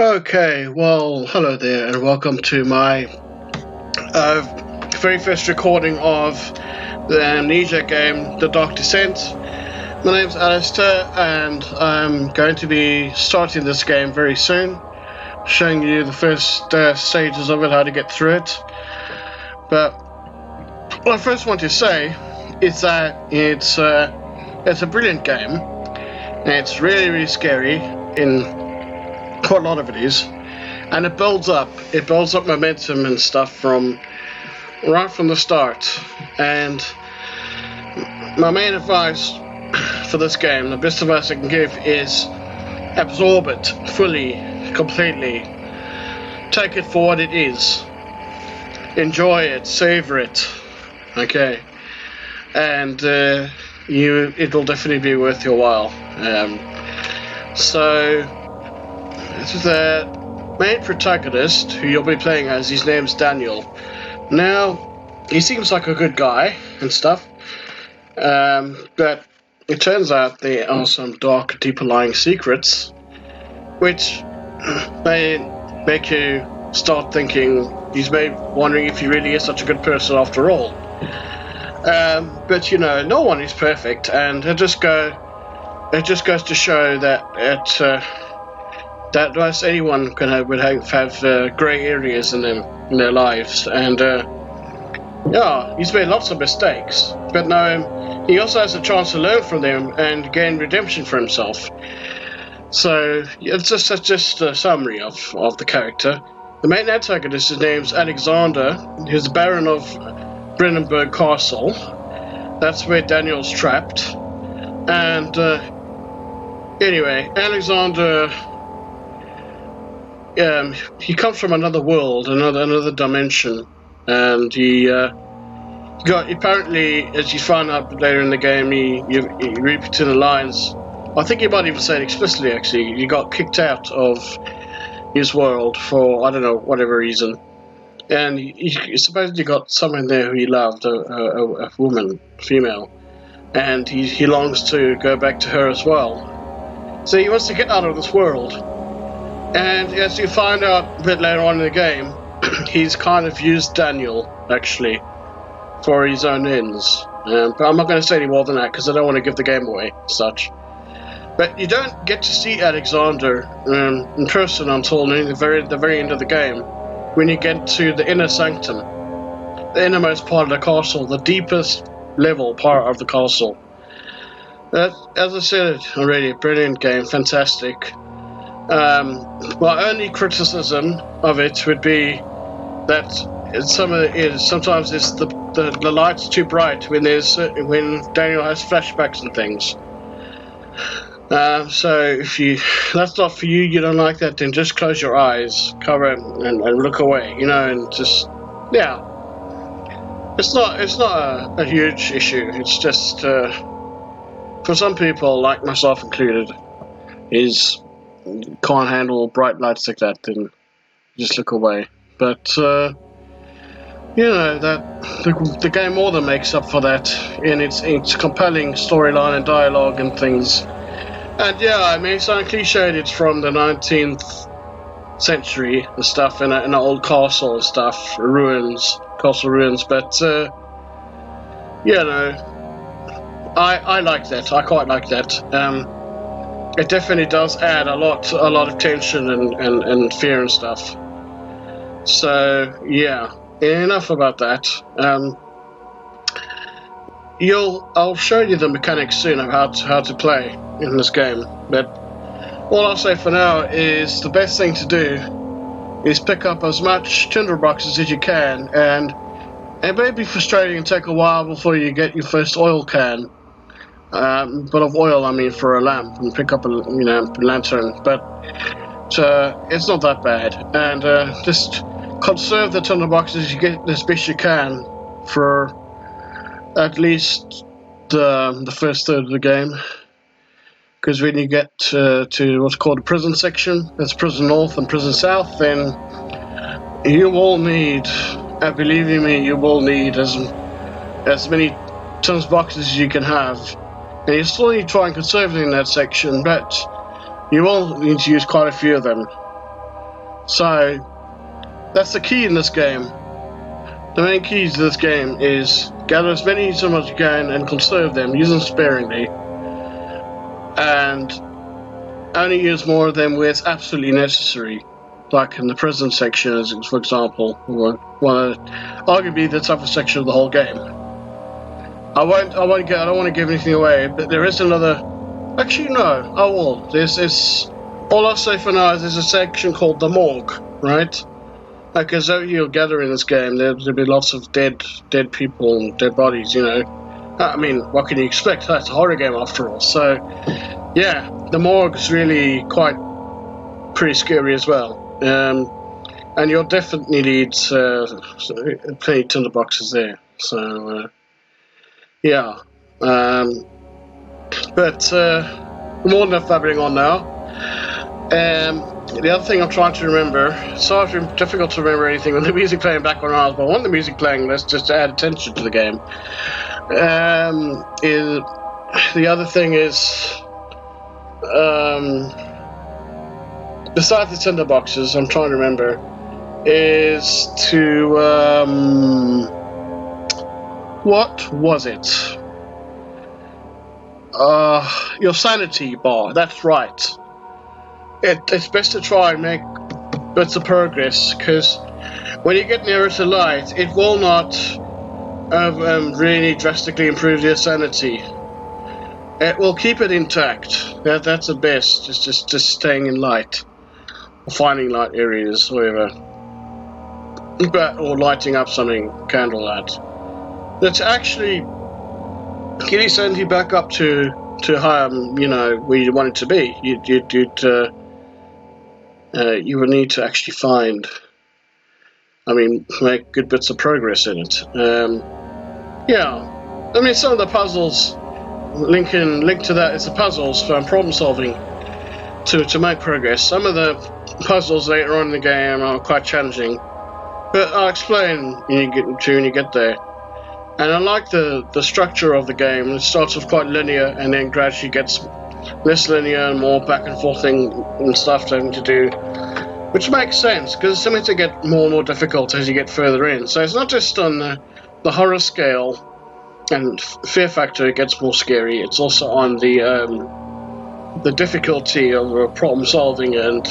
Okay, well, hello there, and welcome to my very first recording of the Amnesia game, The Dark Descent. My name's Alistair, and I'm going to be starting this game very soon, showing you the first stages of it, how to get through it. But what I first want to say is that it's a brilliant game, and it's really, really scary in quite a lot of it is. And it builds up. It builds up momentum and stuff from right from the start. And my main advice for this game, the best advice I can give, is absorb it fully, completely. Take it for what it is. Enjoy it, savor it. Okay, and it will definitely be worth your while. So the main protagonist, who you'll be playing as, his name's Daniel. Now, he seems like a good guy and stuff, but it turns out there are some dark, deeper lying secrets, which may make you start thinking he's maybe wondering if he really is such a good person after all. But you know, no one is perfect, and it just goes to show that that most anyone would have grey areas in their lives, and yeah, he's made lots of mistakes, but no, he also has a chance to learn from them and gain redemption for himself. So it's just a summary of the character. The main antagonist, his name's Alexander. He's the Baron of Brennenburg Castle. That's where Daniel's trapped. And anyway, Alexander, he comes from another world, another dimension, and he got, apparently, as you find out later in the game, he read between the lines. I think he might even say it explicitly. Actually, he got kicked out of his world for, I don't know, whatever reason, and he supposedly got someone there who he loved, a woman, female, and he longs to go back to her as well. So he wants to get out of this world. And as you find out a bit later on in the game, he's kind of used Daniel, actually, for his own ends. But I'm not going to say any more than that, because I don't want to give the game away, such. But you don't get to see Alexander in person until the very end of the game, when you get to the inner sanctum, the innermost part of the castle, the deepest level part of the castle. As I said already, brilliant game, fantastic. My only criticism of it would be that sometimes it's the light's too bright when Daniel has flashbacks and things. So if that's not for you, you don't like that, then just close your eyes, cover it, and look away, and just, yeah. It's not a huge issue. It's just for some people, like myself included, can't handle bright lights like that, then just look away. But that the game more than makes up for that in its compelling storyline and dialogue and things. And yeah, I mean, it's cliched. It's from the 19th century and stuff, in an old castle and stuff, castle ruins. But I like that. I quite like that. It definitely does add a lot of tension and fear and stuff. So yeah, enough about that. I'll show you the mechanics soon of how to play in this game. But all I'll say for now is the best thing to do is pick up as much tinderboxes as you can, and it may be frustrating and take a while before you get your first oil can. But of oil, I mean, for a lamp, and pick up a lantern. But it's not that bad, and just conserve the tinderboxes you get as best you can for at least the first third of the game. Because when you get to what's called the prison section, that's Prison North and Prison South, then you will need, believe me, you will need as many tinderboxes as you can have. And you still need to try and conserve it in that section, but you will need to use quite a few of them. So that's the key in this game. The main key to this game is gather as many as you can and conserve them, use them sparingly, and only use more of them where it's absolutely necessary. Like in the prison section, for example, or arguably the toughest section of the whole game. I don't want to give anything away, but there is another. Actually, no, I will. All I'll say for now is there's a section called the morgue, right? Like as you'll gather in this game, there'll be lots of dead people and dead bodies. I mean, what can you expect? It's a horror game after all. So, yeah, the morgue is really pretty scary as well. And you'll definitely need plenty of tinderboxes there. So, yeah. But more than enough babbling on now. The other thing I'm trying to remember, so it's been difficult to remember anything with the music playing background noise, but I want the music playing, let's just add attention to the game. The other thing is, besides the tinderboxes, I'm trying to remember, is to, what was it? Your sanity bar, that's right. It's best to try and make bits of progress, because when you get nearer to light, it will not really drastically improve your sanity. It will keep it intact. That's the best. Just staying in light, or finding light areas, whatever. Or lighting up something, candlelight. That's actually get your sanity back up to higher, where you want it to be. You would need to actually make good bits of progress in it. Yeah, I mean, some of the puzzles link to that is the puzzles for problem solving to make progress. Some of the puzzles later on in the game are quite challenging, but I'll explain when you get there. And I like the structure of the game. It starts off quite linear and then gradually gets less linear and more back and forth and stuff having to do, which makes sense because it's something to get more and more difficult as you get further in. So it's not just on the horror scale and fear factor, it gets more scary. It's also on the difficulty of problem solving, and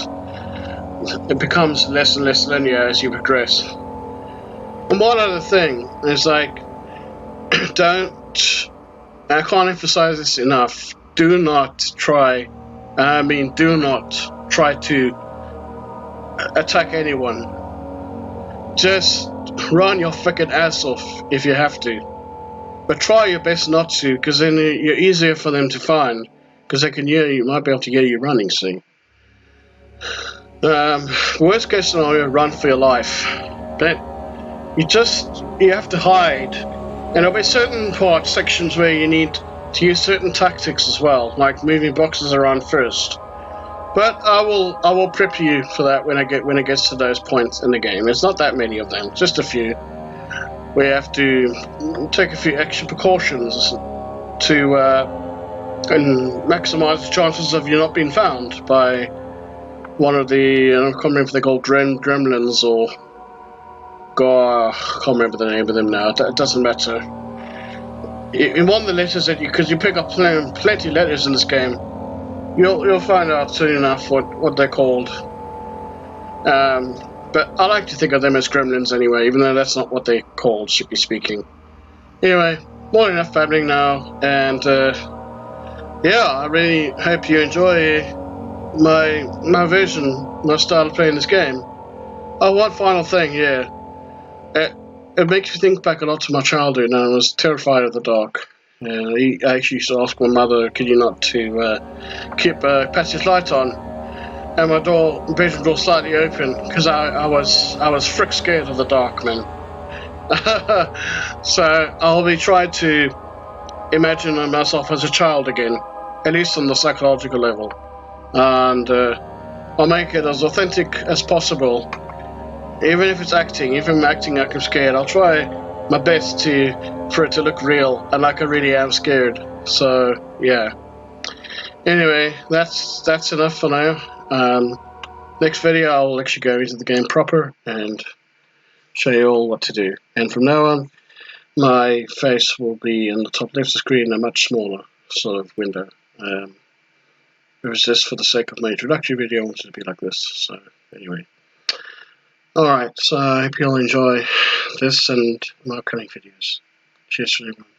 it becomes less and less linear as you progress. And one other thing is I can't emphasize this enough, do not try to attack anyone. Just run your frickin' ass off if you have to. But try your best not to, because then you're easier for them to find, because they can hear you, might be able to hear you running, see. Worst case scenario, run for your life. But you have to hide. And there'll be certain sections where you need to use certain tactics as well, like moving boxes around first. But I will prep you for that when it gets to those points in the game. There's not that many of them, just a few. We have to take a few extra precautions to and maximize the chances of you not being found by one of the, I can't remember if they're called gremlins or I can't remember the name of them now. It doesn't matter. In one of the letters because you pick up plenty of letters in this game, you'll find out soon enough what they're called. But I like to think of them as gremlins anyway, even though that's not what they're called, strictly speaking. Anyway, more enough babbling now, and I really hope you enjoy my version, my style of playing this game. Oh, one final thing, yeah. It makes me think back a lot to my childhood, and I was terrified of the dark. I actually used to ask my mother, could you not to keep a passage light on? And my bedroom door slightly open, because I was frick scared of the dark, man. So I'll be trying to imagine myself as a child again, at least on the psychological level, and I'll make it as authentic as possible. Even if it's acting, even acting like I'm scared, I'll try my best for it to look real and like I really am scared. So yeah. Anyway, that's enough for now. Next video, I'll actually go into the game proper and show you all what to do. And from now on, my face will be in the top left of the screen, a much smaller sort of window. It was just for the sake of my introductory video, I wanted to be like this. So anyway. Alright, so I hope you all enjoy this and my upcoming videos. Cheers for everyone.